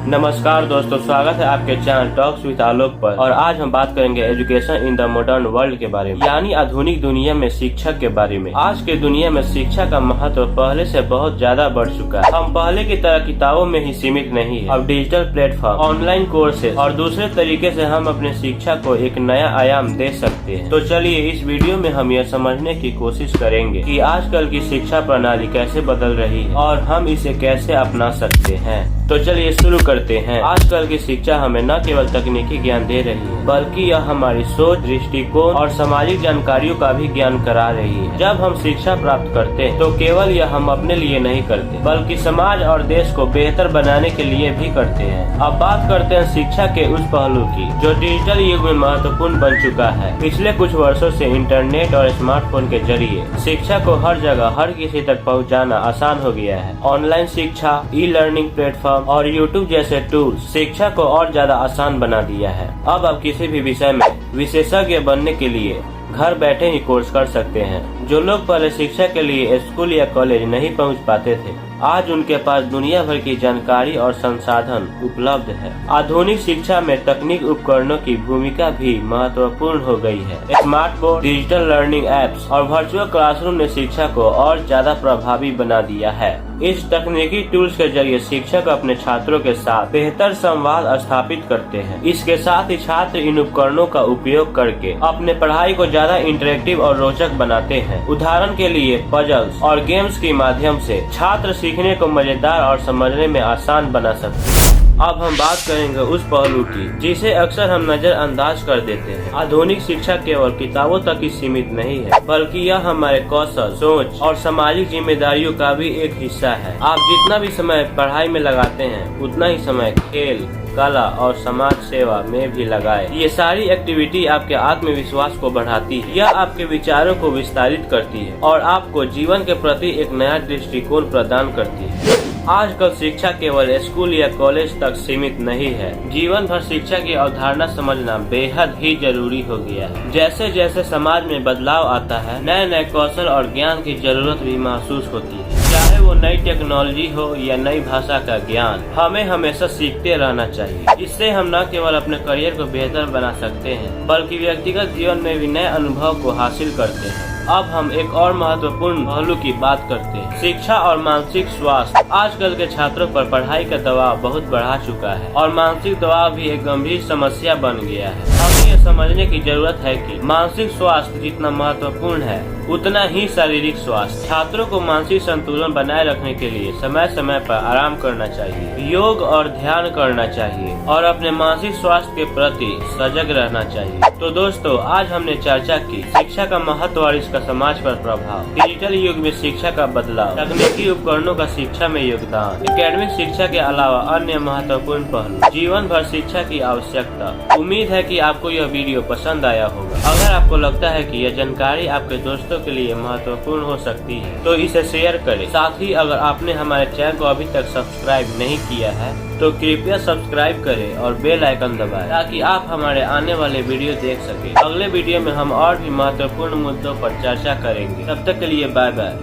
नमस्कार दोस्तों, स्वागत है आपके चैनल टॉक्स विद आलोक पर। और आज हम बात करेंगे education in the modern world के बारे में, यानी आधुनिक दुनिया में शिक्षा के बारे में। आज के दुनिया में शिक्षा का महत्व पहले से बहुत ज्यादा बढ़ चुका है। हम पहले की तरह किताबों में ही सीमित नहीं है। अब डिजिटल प्लेटफॉर्म, ऑनलाइन कोर्सेज और दूसरे तरीके से हम अपने शिक्षा को एक नया आयाम दे सकते हैं। तो चलिए इस वीडियो में हम यह समझने की कोशिश करेंगे कि आजकल की शिक्षा प्रणाली कैसे बदल रही है और हम इसे कैसे अपना सकते हैं। तो चलिए शुरू करते हैं। आजकल की शिक्षा हमें न केवल तकनीकी ज्ञान दे रही है, बल्कि यह हमारी सोच, दृष्टिकोण और सामाजिक जानकारियों का भी ज्ञान करा रही है। जब हम शिक्षा प्राप्त करते हैं तो केवल यह हम अपने लिए नहीं करते, बल्कि समाज और देश को बेहतर बनाने के लिए भी करते हैं। अब बात करते हैं शिक्षा के उस पहलू की जो डिजिटल युग में महत्वपूर्ण बन चुका है। पिछले कुछ वर्षों से इंटरनेट और स्मार्टफोन के जरिए शिक्षा को हर जगह हर किसी तक पहुँचाना आसान हो गया है। ऑनलाइन शिक्षा, ई लर्निंग प्लेटफॉर्म और YouTube जैसे टूल्स शिक्षा को और ज्यादा आसान बना दिया है। अब आप किसी भी विषय में विशेषज्ञ बनने के लिए घर बैठे ही कोर्स कर सकते हैं। जो लोग पहले शिक्षा के लिए स्कूल या कॉलेज नहीं पहुंच पाते थे, आज उनके पास दुनिया भर की जानकारी और संसाधन उपलब्ध है। आधुनिक शिक्षा में तकनीक उपकरणों की भूमिका भी महत्वपूर्ण हो गई है। Smart board, digital learning apps और वर्चुअल क्लासरूम ने शिक्षा को और ज्यादा प्रभावी बना दिया है। इस तकनीकी टूल्स के जरिए शिक्षक अपने छात्रों के साथ बेहतर संवाद स्थापित करते हैं। इसके साथ ही छात्र इन उपकरणों का उपयोग करके अपने पढ़ाई को ज्यादा इंटरेक्टिव और रोचक बनाते हैं। उदाहरण के लिए पजल्स और गेम्स के माध्यम से छात्र सीखने को मजेदार और समझने में आसान बना सकते हैं। अब हम बात करेंगे उस पहलू की जिसे अक्सर हम नजरअंदाज कर देते हैं। आधुनिक शिक्षा केवल किताबों तक ही सीमित नहीं है, बल्कि यह हमारे कौशल, सोच और सामाजिक जिम्मेदारियों का भी एक हिस्सा है। आप जितना भी समय पढ़ाई में लगाते हैं, उतना ही समय खेल, कला और समाज सेवा में भी लगाए। ये सारी एक्टिविटी आपके आत्मविश्वास को बढ़ाती है, यह आपके विचारों को विस्तारित करती है और आपको जीवन के प्रति एक नया दृष्टिकोण प्रदान करती है। आजकल शिक्षा केवल स्कूल या कॉलेज तक सीमित नहीं है। जीवन भर शिक्षा की अवधारणा समझना बेहद ही जरूरी हो गया है। जैसे जैसे समाज में बदलाव आता है, नए नए कौशल और ज्ञान की जरूरत भी महसूस होती है। चाहे वो नई टेक्नोलॉजी हो या नई भाषा का ज्ञान, हमें हमेशा सीखते रहना चाहिए। इससे हम न केवल अपने करियर को बेहतर बना सकते हैं, बल्कि व्यक्तिगत जीवन में भी नए अनुभव को हासिल करते हैं। अब हम एक और महत्वपूर्ण पहलू की बात करते हैं, शिक्षा और मानसिक स्वास्थ्य। आजकल के छात्रों पर पढ़ाई का दबाव बहुत बढ़ा चुका है और मानसिक दबाव भी एक गंभीर समस्या बन गया है। हमें यह समझने की जरूरत है कि मानसिक स्वास्थ्य जितना महत्वपूर्ण है, उतना ही शारीरिक स्वास्थ्य। छात्रों को मानसिक संतुलन बनाए रखने के लिए समय समय पर आराम करना चाहिए, योग और ध्यान करना चाहिए और अपने मानसिक स्वास्थ्य के प्रति सजग रहना चाहिए। तो दोस्तों, आज हमने चर्चा की शिक्षा का महत्व और इसका समाज पर प्रभाव, डिजिटल युग में शिक्षा का बदलाव, तकनीकी उपकरणों का शिक्षा में योगदान, एकेडमिक शिक्षा के अलावा अन्य महत्वपूर्ण पहलू, जीवन भर शिक्षा की आवश्यकता। उम्मीद है कि आपको यह वीडियो पसंद आया होगा। अगर आपको लगता है कि यह जानकारी आपके दोस्तों के लिए महत्वपूर्ण हो सकती है, तो इसे शेयर करें। साथ ही अगर आपने हमारे चैनल को अभी तक सब्सक्राइब नहीं किया है, तो कृपया सब्सक्राइब करें और बेल आइकन दबाएं, ताकि आप हमारे आने वाले वीडियो देख सकें। अगले वीडियो में हम और भी महत्वपूर्ण मुद्दों पर चर्चा करेंगे। तब तक के लिए बाय बाय।